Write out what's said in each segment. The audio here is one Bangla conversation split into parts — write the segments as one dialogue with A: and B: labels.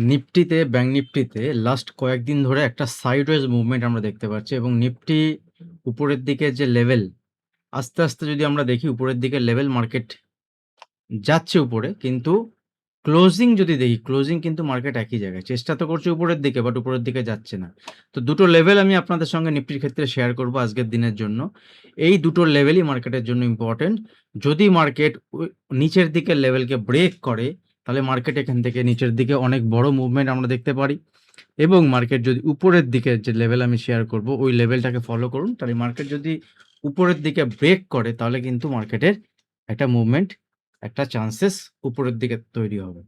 A: নিফটিতে, ব্যাংক নিফটিতে লাস্ট কয়েকদিন ধরে একটা সাইডওয়েজ মুভমেন্ট আমরা দেখতে পাচ্ছি এবং নিফটি উপরের দিকে যে লেভেল, আস্তে, আস্তে যদি আমরা দেখি উপরের দিকে লেভেল মার্কেট যাচ্ছে উপরে, কিন্তু ক্লোজিং যদি দেখি, ক্লোজিং কিন্তু মার্কেট একই জায়গায়। চেষ্টা তো করছে উপরের দিকে, বাট উপরের দিকে যাচ্ছে না। তো দুটো লেভেল আমি আপনাদের সঙ্গে নিফটির ক্ষেত্রে শেয়ার করব আজকের দিনের জন্য। এই দুটো লেভেলই মার্কেটের জন্য ইম্পর্টেন্ট। যদি মার্কেট নিচের দিকের লেভেলকে ব্রেক করে, তাহলে মার্কেট এখান থেকে নিচের দিকে অনেক বড় মুভমেন্ট আমরা দেখতে পারি। এবং মার্কেট যদি উপরের দিকে যে লেভেল আমি শেয়ার করব, ওই লেভেলটাকে ফলো করুন। তাহলে মার্কেট যদি উপরের দিকে ব্রেক করে, তাহলে কিন্তু মার্কেটের একটা মুভমেন্ট, একটা চান্সেস উপরের দিকে তৈরি হবে।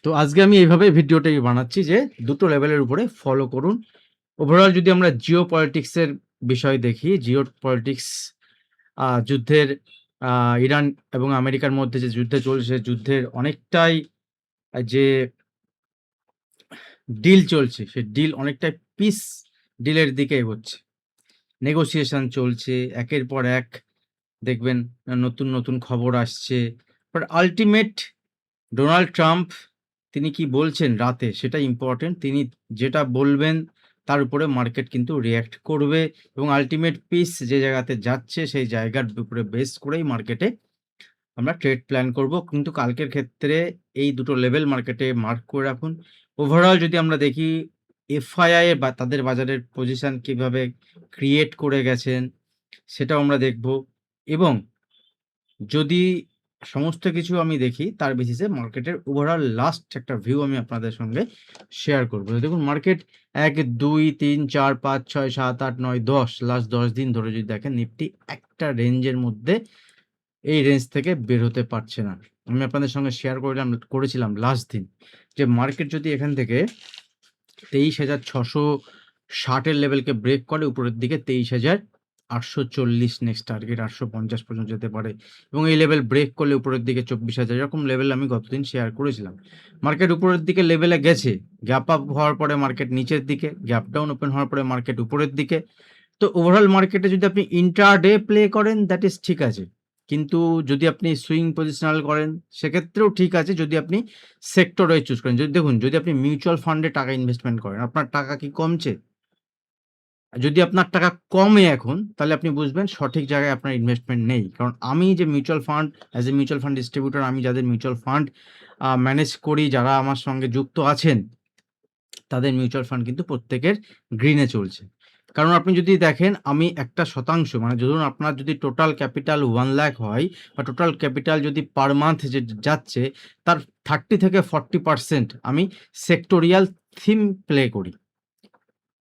A: তো আজকে আমি এইভাবে ভিডিওটা বানাচ্ছি যে দুটো লেভেলের উপরে ফলো করুন। ওভারঅল যদি আমরা জিও পলিটিক্সের বিষয় দেখি, জিও পলিটিক্স যুদ্ধের ইরান এবং আমেরিকার মধ্যে যে যুদ্ধ চলছে, যুদ্ধের অনেকটাই যে ডিল চলছে, সেই ডিল অনেকটাই পিস ডিলের দিকে এগোচ্ছে। নেগোসিয়েশন চলছে, একের পর এক দেখবেন নতুন, নতুন খবর আসছে। বাট আল্টিমেট ডোনাল্ড ট্রাম্প তিনি কি বলছেন রাতে, সেটা ইম্পর্টেন্ট। তিনি যেটা বলবেন তার উপরে মার্কেট কিন্তু রিঅ্যাক্ট করবে এবং আল্টিমেট পিস যে জায়গাতে যাচ্ছে, সেই জায়গার উপরে বেস করেই মার্কেটে আমরা ট্রেড প্ল্যান করব। কিন্তু কালকের ক্ষেত্রে এই দুটো লেভেল মার্কেটে মার্ক করে রাখুন। ওভারঅল যদি আমরা দেখি এফআইআই বা তাদের বাজারের পজিশন কিভাবে ক্রিয়েট করে গেছেন, সেটাও আমরা দেখব। এবং যদি সমস্ত কিছু আমি দেখি, তার বেসিসে মার্কেটের ওভারঅল লাস্ট একটা ভিউ আমি আপনাদের সঙ্গে শেয়ার করব। দেখুন মার্কেট ১, ২, ৩, ৪, ৫, ৬, ৭, ৮, ৯, ১০ লাস্ট ১০ দিন ধরে যদি দেখেন, নিফটি একটা রেঞ্জের মধ্যে এই রেঞ্জ থেকে বের হতে পারছে না। আমি আপনাদের সঙ্গে শেয়ার করেছিলাম লাস্ট দিন যে মার্কেট যদি এখান থেকে ২৩,৬৬০ এর লেভেলকে ব্রেক করে উপরের দিকে ২৩,৮৪০ নেক্সট টার্গেট ৮৫০ পর্যন্ত যেতে পারে এবং এই লেভেল ব্রেক করলে উপরের দিকে ২৪,০০০ এরকম লেভেল আমি গতদিন শেয়ার করেছিলাম। মার্কেট উপরের দিকে লেভেলে গেছে, গ্যাপ আপ হওয়ার পরে মার্কেট নিচের দিকে, গ্যাপ ডাউন ওপেন হওয়ার পরে মার্কেট উপরের দিকে। তো ওভারঅল মার্কেটে যদি আপনি ইন্ট্রাডে প্লে করেন, দ্যাট ইজ ঠিক আছে। কিন্তু যদি আপনি সুইং পজিশনাল করেন, সেক্ষেত্রেও ঠিক আছে যদি আপনি সেক্টর ওয়াইজ চুজ করেন। যদি দেখুন, যদি আপনি মিউচুয়াল ফান্ডে টাকা ইনভেস্টমেন্ট করেন, আপনার টাকা কি কমছে? যদি আপনার টাকা কমে এখন, তাহলে আপনি বুঝবেন সঠিক জায়গায় আপনার ইনভেস্টমেন্ট নেই। কারণ আমি যে mutual fund, as a mutual fund distributor, আমি যাদের মিউচুয়াল ফান্ড ম্যানেজ করি, যারা আমার সঙ্গে যুক্ত আছেন, তাদের মিউচুয়াল ফান্ড কিন্তু প্রত্যেকের গ্রিনে চলছে। কারণ আপনি যদি দেখেন, আমি ১% মানে ধরুন আপনার যদি টোটাল ক্যাপিটাল ১ লাখ হয় বা টোটাল ক্যাপিটাল যদি পার মান্থ যে যাচ্ছে, তার 30 থেকে 40% আমি সেক্টোরিয়াল থিম প্লে করি।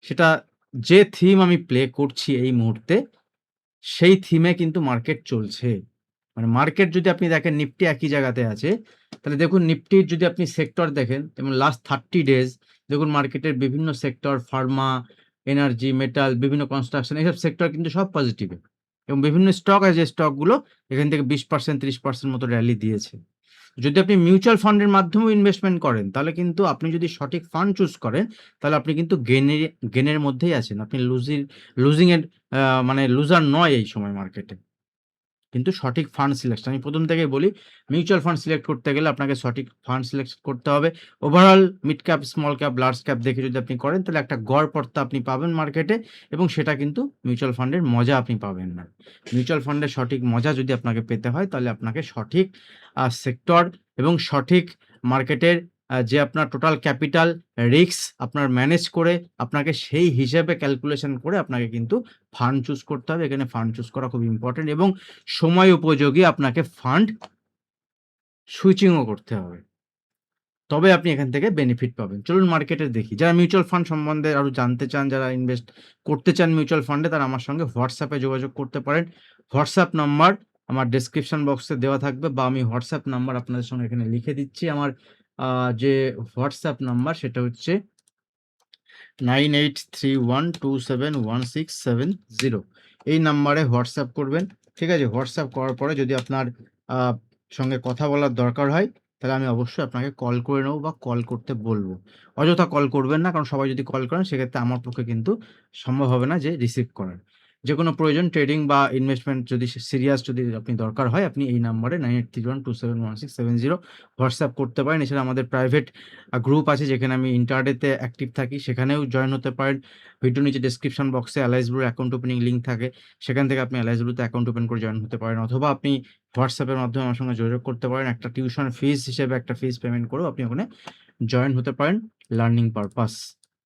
A: সেটা যে থিম আমি প্লে করছি এই মুহূর্তে, সেই থিমে কিন্তু মার্কেট চলছে। মানে মার্কেট যদি আপনি দেখেন নিফটি একই জায়গাতে আছে, তাহলে দেখুন নিফটির যদি আপনি সেক্টর দেখেন এবং লাস্ট 30 ডেজ দেখুন মার্কেটের বিভিন্ন সেক্টর, ফার্মা, এনার্জি, মেটাল, বিভিন্ন কনস্ট্রাকশন, এইসব সেক্টর কিন্তু সব পজিটিভে এবং বিভিন্ন স্টক আছে, যে স্টকগুলো এখান থেকে 20% 30% মতো র্যালি দিয়েছে। যদি আপনি মিউচুয়াল ফান্ডের মাধ্যমেও ইনভেস্টমেন্ট করেন, তাহলে কিন্তু আপনি যদি সঠিক ফান্ড চুজ করেন, তাহলে আপনি কিন্তু গেনের মধ্যেই আছেন। আপনি লুজিং এর মানে লুজার নয় এই সময় মার্কেটে। কিন্তু সঠিক ফান্ড সিলেকশন, আমি ১ম থেকেই বলি, মিউচুয়াল ফান্ড সিলেক্ট করতে গেলে আপনাকে সঠিক ফান্ড সিলেক্ট করতে হবে। Overall mid cap, small cap, large cap দেখে যদি আপনি করেন, তাহলে একটা গড় পড়তা আপনি পাবেন মার্কেটে এবং সেটা কিন্তু মিউচুয়াল ফান্ডের মজা আপনি পাবেন না। মিউচুয়াল ফান্ডের সঠিক মজা যদি আপনাকে পেতে হয়, তাহলে আপনাকে সঠিক সেক্টর এবং সঠিক মার্কেটের যে আপনার টোটাল ক্যাপিটাল রিস্ক আপনার ম্যানেজ করে, আপনাকে সেই হিসেবে ক্যালকুলেশন করে আপনাকে কিন্তু ফান্ড চুজ করতে হবে। এখানে ফান্ড চুজ করা খুব ইম্পর্টেন্ট এবং সময় উপযোগী আপনাকে ফান্ড সুইচিংও করতে হবে। তবে আপনি এখান থেকে বেনিফিট পাবেন। চলুন মার্কেটে দেখি। যারা মিউচুয়াল ফান্ড সম্বন্ধে আরো জানতে চান, যারা ইনভেস্ট করতে চান মিউচুয়াল ফান্ডে, তারা আমার সঙ্গে হোয়াটসঅ্যাপে যোগাযোগ করতে পারেন। হোয়াটসঅ্যাপ নাম্বার আমার ডেসক্রিপশন বক্সে দেওয়া থাকবে বা আমি হোয়াটসঅ্যাপ নাম্বার আপনাদের সঙ্গে এখানে লিখে দিচ্ছি। আমার যে হোয়াটসঅ্যাপ নাম্বার সেটা হচ্ছে 9831271670। এই নাম্বারে হোয়াটসঅ্যাপ করবেন। ঠিক আছে? হোয়াটসঅ্যাপ করার পরে যদি আপনার আ সঙ্গে কথা বলার দরকার হয়, তাহলে আমি অবশ্যই আপনাকে কল করে নেব বা কল করতে বলব। অযথা কল করবেন না, কারণ সবাই যদি কল করেন সেক্ষেত্রে আমার পক্ষে কিন্তু সম্ভব হবে না যে রিসিভ করার। যেকোনো প্রয়োজন ট্রেডিং বা ইনভেস্টমেন্ট যদি সিরিয়াস যদি আপনি দরকার হয়, আপনি এই নাম্বারে 9831271670 হোয়াটসঅ্যাপ করতে পারেন। এছাড়া আমাদের প্রাইভেট গ্রুপ আছে যেখানে আমি ইন্টারডেতে অ্যাক্টিভ থাকি, সেখানেও জয়েন হতে পারেন। ভিডিও নিচে ডেসক্রিপশন বক্সে অ্যালাইস ব্লুর অ্যাকাউন্ট ওপেনিং লিঙ্ক থাকে, সেখান থেকে আপনি অ্যালাইস ব্লুতে অ্যাকাউন্ট ওপেন করে জয়েন হতে পারেন, অথবা আপনি হোয়াটসঅ্যাপের মাধ্যমে আমার সঙ্গে যোগাযোগ করতে পারেন। একটা টিউশন ফিস হিসেবে একটা ফিস পেমেন্ট করেও আপনি ওখানে জয়েন হতে পারেন লার্নিং পারপাস।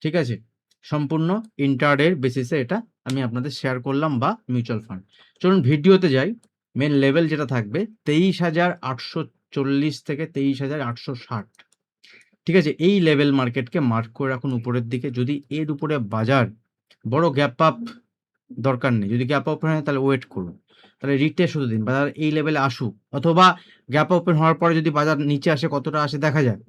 A: ঠিক আছে? সম্পূর্ণ ইন্টারডের বেসিসে এটা আমি আপনাদের শেয়ার করলাম, বা মিউচুয়াল ফান্ড। চলুন ভিডিওতে যাই। মেন লেভেল যেটা থাকবে 23,840 থেকে 23,860। ঠিক আছে? এই লেভেল মার্কেটকে মার্ক করে রাখুন উপরের দিকে। যদি এর উপরে বাজার বড় গ্যাপ আপ দরকার নেই। যদি গ্যাপ ওপেন হয় তাহলে ওয়েট করুন। তাহলে রিটেস্ট হতে দিন। বাজার এই লেভেলে আসুক, অথবা গ্যাপ ওপেন হওয়ার পরে যদি বাজার নিচে আসে, কতটা আসে দেখা যাক।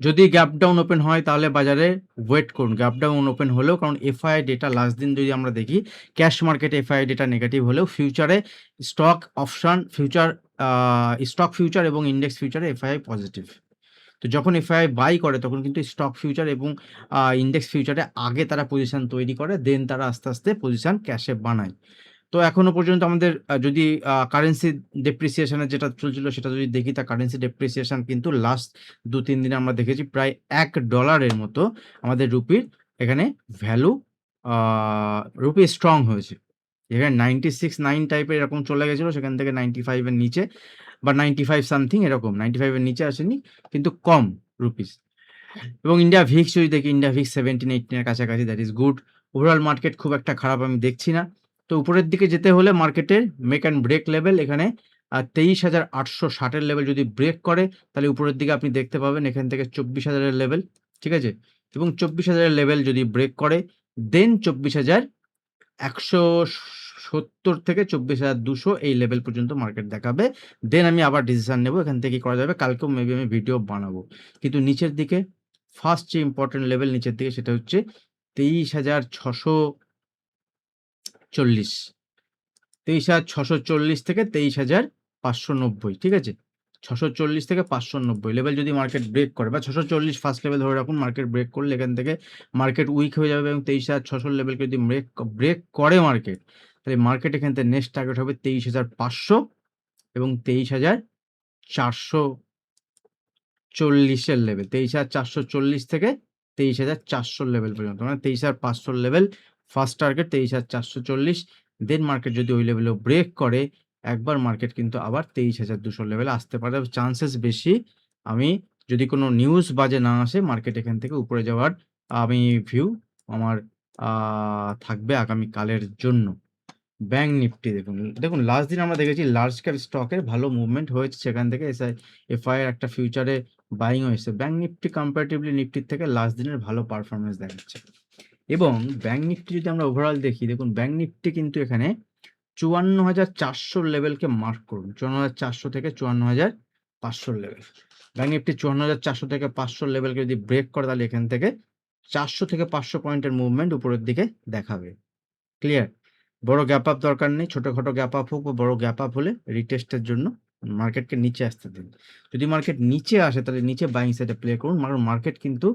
A: যদি গ্যাপ ডাউন ওপেন হয় তাহলে বাজারে ওয়েট করুন। গ্যাপ ডাউন ওপেন হলেও, কারণ এফআই ডেটা লাস্ট দিন যদি আমরা দেখি, ক্যাশ মার্কেটে এফআই ডেটা নেগেটিভ হলেও ফিউচারে stock option future stock future এবং ইন্ডেক্স ফিউচারে এফআই পজিটিভ। তো যখন এফআই বাই করে তখন কিন্তু স্টক ফিউচার এবং ইন্ডেক্স ফিউচারে আগে তারা পজিশন তৈরি করে, দেন তারা আস্তে আস্তে পজিশন ক্যাশে বানায়। তো এখনো পর্যন্ত আমাদের যদি কারেন্সি ডেপ্রিসিয়েশনের যেটা চলছিল সেটা যদি দেখি, তা কারেন্সি ডেপ্রিসিয়েশন কিন্তু লাস্ট ২-৩ দিনে আমরা দেখেছি প্রায় $1 মতো আমাদের রুপির এখানে ভ্যালু, রুপি স্ট্রং হয়েছে। এখানে 96-9 টাইপের এরকম চলে গেছিল, সেখান থেকে 95 এর নিচে বা 95 সামথিং এরকম, 95 এর নিচে আসেনি, কিন্তু কম রুপিস। এবং ইন্ডিয়া ভিক্স যদি দেখি, ইন্ডিয়া ভিক্স 17-18 এর কাছাকাছি, that is good. Overall market খুব একটা খারাপ আমি দেখছি না। তো উপরের দিকে যেতে হলে মার্কেটের মেক অ্যান্ড ব্রেক লেভেল এখানে 23,860 এর লেভেল যদি ব্রেক করে তাহলে উপরের দিকে আপনি দেখতে পাবেন এখান থেকে 24,000 এর লেভেল। ঠিক আছে? এবং 24,000 এর লেভেল যদি ব্রেক করে, দেন 24,170 থেকে 24,200 এই লেভেল পর্যন্ত মার্কেট দেখাবে। দেন আমি আবার ডিসিশন নেব এখান থেকে কি করা যাবে। কালকেও মেবি আমি ভিডিও বানাবো। কিন্তু নিচের দিকে ফার্স্ট যে ইম্পর্টেন্ট লেভেল নিচের দিকে সেটা হচ্ছে 23,640, 23,640 থেকে 23,590। ঠিক আছে? 640 থেকে 590 লেভেল যদি মার্কেট ব্রেক করে, বা 640 ফার্স্ট লেভেল ধরে রাখুন, মার্কেট ব্রেক করলে এখান থেকে মার্কেট উইক হয়ে যাবে, এবং 23,600 লেভেলকে যদি ব্রেক করে মার্কেট, তাহলে মার্কেট এখান থেকে নেক্সট টার্গেট হবে 23,500 এবং 23,440 এর লেভেল। 23,440 থেকে 23,400 লেভেল পর্যন্ত, মানে 23,500 লেভেল ফার্স্ট টার্গেট, 23,440। দেন মার্কেট যদি ওই লেভেলেও ব্রেক করে, একবার মার্কেট কিন্তু আবার 23,200 লেভেলে আসতে পারে। চান্সেস বেশি, আমি যদি কোনো নিউজ বাজে না আসে, মার্কেট এখান থেকে উপরে যাওয়ার আমি ভিউ আমার থাকবে আগামীকালের জন্য। ব্যাংক নিফটি দেখুন লাস্ট দিন আমরা দেখেছি লার্জ ক্যাপ স্টকের ভালো মুভমেন্ট হয়েছে, সেখান থেকে এফআই এর একটা ফিউচারে বাইং হয়েছে। ব্যাংক নিফটি কম্পারেটিভলি নিফটির থেকে লাস্ট দিনের ভালো পারফরমেন্স দেখাচ্ছে। এবং ব্যাংক নিফটি যদি আমরা ওভারঅল দেখি, দেখুন ব্যাংক নিফটি কিন্তু এখানে 54,400 লেভেলকে মার্ক করুন। 54,400 থেকে 54,500 লেভেল। ব্যাংক নিফটি 54,400 থেকে 500 লেভেলকে যদি ব্রেক করে, তাহলে এখান থেকে 400 থেকে 500 পয়েন্টের মুভমেন্ট উপরের দিকে দেখাবে। ক্লিয়ার? বড় গ্যাপ আপ দরকার নেই। ছোটখাটো গ্যাপ আপ হোক বা বড় গ্যাপ আপ হলে রিটেস্টের জন্য মার্কেটকে নিচে আসতে দিন। যদি মার্কেট নিচে আসে তাহলে নিচে বাইং সাইডে প্লে করুন। কারণ মার্কেট কিন্তু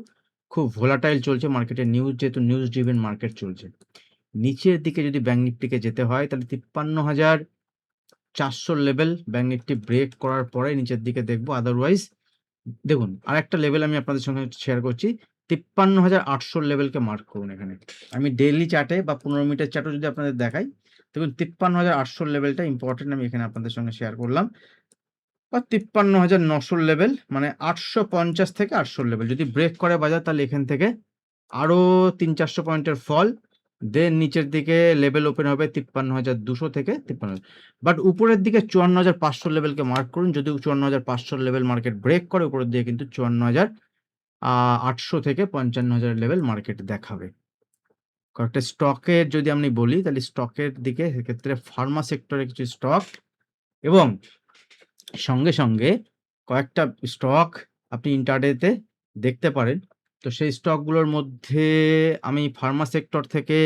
A: খুব ভোলাটাইল চলছে। মার্কেটের নিউজ, যেহেতু নিউজ ড্রিভেন মার্কেট চলছে। নিচের দিকে যদি ব্যাংক নিফটিকে যেতে হয় তাহলে 53,400 লেভেল ব্যাংক নিফটি ব্রেক করার পরে নিচের দিকে দেখব। আদারওয়াইজ দেখুন আরেকটা লেভেল আমি আপনাদের সঙ্গে শেয়ার করছি। 53,800 লেভেলকে মার্ক করুন এখানে। আমি ডেইলি চার্টে বা 15 মিনিটের চার্টও যদি আপনাদের দেখাই, দেখুন 53,800 লেভেলটা ইম্পর্টেন্ট, আমি এখানে আপনাদের সঙ্গে শেয়ার করলাম। বা 53,900 লেভেল, মানে 850 থেকে 800 লেভেল যদি ব্রেক করে বাজার, তাহলে এখান থেকে আরো 300-400 পয়েন্টের ফল। দেন নিচের দিকে লেভেল ওপেন হবে 53,200 থেকে 53,000। বাট উপরের দিকে 54,500 লেভেলকে মার্ক করুন। যদি 54,500 লেভেল মার্কেট ব্রেক করে, উপরের দিকে কিন্তু 54,800 থেকে 55,000 লেভেল মার্কেট দেখাবে। কয়েকটা স্টকের যদি আমি বলি, তাহলে স্টকের দিকে সেক্ষেত্রে ফার্মা সেক্টরে কিছু স্টক, এবং সঙ্গে সঙ্গে কয়েকটা স্টক আপনি ইন্টারডেতে দেখতে পারেন। তো সেই স্টকগুলোর মধ্যে আমি ফার্মা সেক্টর থেকে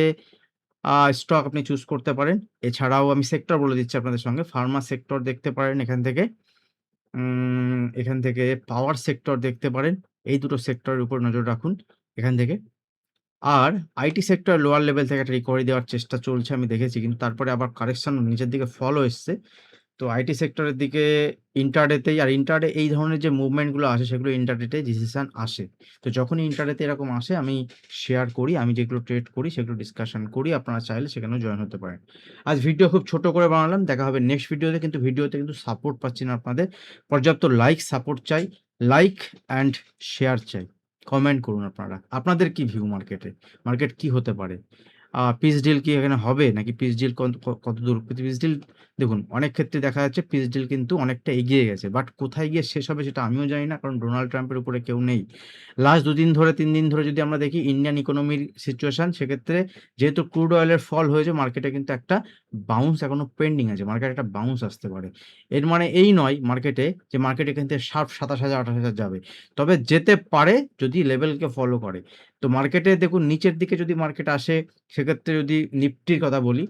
A: স্টক আপনি চুজ করতে পারেন। এছাড়াও আমি সেক্টর বলে দিচ্ছি আপনাদের সঙ্গে। ফার্মা সেক্টর দেখতে পারেন এখান থেকে। এখান থেকে পাওয়ার সেক্টর দেখতে পারেন। এই দুটো সেক্টরের উপর নজর রাখুন এখান থেকে। আর আইটি সেক্টর লোয়ার লেভেল থেকে একটা রিকভারি দেওয়ার চেষ্টা চলছে আমি দেখেছি। কিন্তু তারপরে আবার কারেকশন নিচের দিকে ফলও এসছে। তো আইটি সেক্টরের দিকে ইন্ট্রাডেতেই আর ইন্ট্রাডে এই ধরনের যে মুভমেন্ট গুলো আসে সেগুলো ইন্ট্রাডেতে ডিসিশন আসে। তো যখনই ইন্ট্রাডেতে এরকম আসে আমি শেয়ার করি। আমি যেগুলো ট্রেড করি সেগুলো ডিসকাশন করি। আপনারা চাইলে সেখানেও জয়েন হতে পারেন। আজ ভিডিও খুব ছোট করে বানালাম। দেখা হবে নেক্সট ভিডিওতে। কিন্তু ভিডিওতে কিন্তু সাপোর্ট পাচ্ছি না আপনাদের। পর্যাপ্ত লাইক সাপোর্ট চাই। লাইক অ্যান্ড শেয়ার চাই। কমেন্ট করুন আপনারা। আপনাদের কি ভিউ মার্কেটে? মার্কেট কি হতে পারে? পিস ডিল কি এখানে হবে? নাকি পিস ডিল কতদূর? পিস ডিল দেখুন, অনেক ক্ষেত্রে দেখা যাচ্ছে পিস ডিল কিন্তু অনেকটা এগিয়ে গেছে। বাট কোথায় গিয়ে শেষ হবে সেটা আমিও জানি না। কারণ ডোনাল্ড ট্রাম্পের উপরে কেউ নেই। লাস্ট ২ দিন ধরে ৩ দিন ধরে যদি আমরা দেখি ইন্ডিয়ান ইকোনমির সিচুয়েশন, সেক্ষেত্রে যেহেতু ক্রুড অয়েলের ফল হয়েছে মার্কেটে কিন্তু একটা বাউন্স এখনো পেন্ডিং আছে। মার্কেটে একটা বাউন্স আসতে পারে। এর মানে এই নয় মার্কেটে যে মার্কেট এখান থেকে শার্প ২৭,০০০ ২৮,০০০ যাবে। তবে যেতে পারে যদি লেভেলকে ফলো করে। তো মার্কেটে দেখুন নিচের দিকে যদি মার্কেট আসে, সেক্ষেত্রে যদি নিফটির কথা বলি,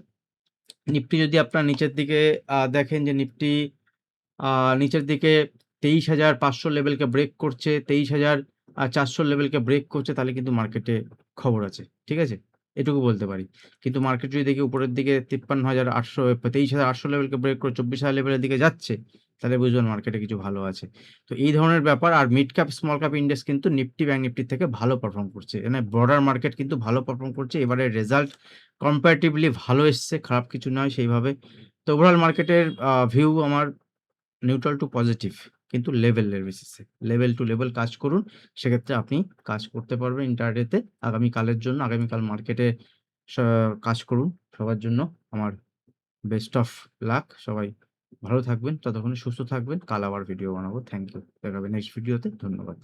A: নিফটি যদি আপনার নিচের দিকে দেখেন যে নিফটি আ নিচের দিকে ২৩,৫০০ লেভেলকে ব্রেক করছে, ২৩,৪০০ লেভেলকে ব্রেক করছে, তাহলে কিন্তু মার্কেটে খবর আছে। ঠিক আছে? এটুকু বলতে পারি। কিন্তু মার্কেট যদি দেখি উপরের দিকে ৫৩,৮০০ ২৩,৮০০ লেভেলকে ব্রেক করে ২৪,০০০ লেভেলের দিকে যাচ্ছে, তাহলে বুঝবেন মার্কেটে কিছু ভালো আছে। তো এই ধরনের ব্যাপার। আর mid cap, small cap index কিন্তু নিফটি, ব্যাংক নিফটির থেকে ভালো পারফর্ম করছে। এখানে ব্রডার মার্কেট কিন্তু ভালো পারফর্ম করছে। এবারের রেজাল্ট কম্পারেটিভলি ভালো এসছে, খারাপ কিছু নয় সেইভাবে। তো ওভারঅল মার্কেটের ভিউ আমার নিউট্রাল টু পজিটিভ, কিন্তু লেভেলের বেসিসে। লেভেল টু লেভেল কাজ করুন। সেক্ষেত্রে আপনি কাজ করতে পারবেন ইন্ট্রাডেতে। আগামীকালের জন্য, আগামীকাল মার্কেটে স কাজ করুন। সবার জন্য আমার বেস্ট অফ লাক। সবাই ভালো থাকবেন, ততক্ষণে সুস্থ থাকবেন। কাল আবার ভিডিও বানাবো। Thank you. দেখা হবে নেক্সট ভিডিওতে। ধন্যবাদ।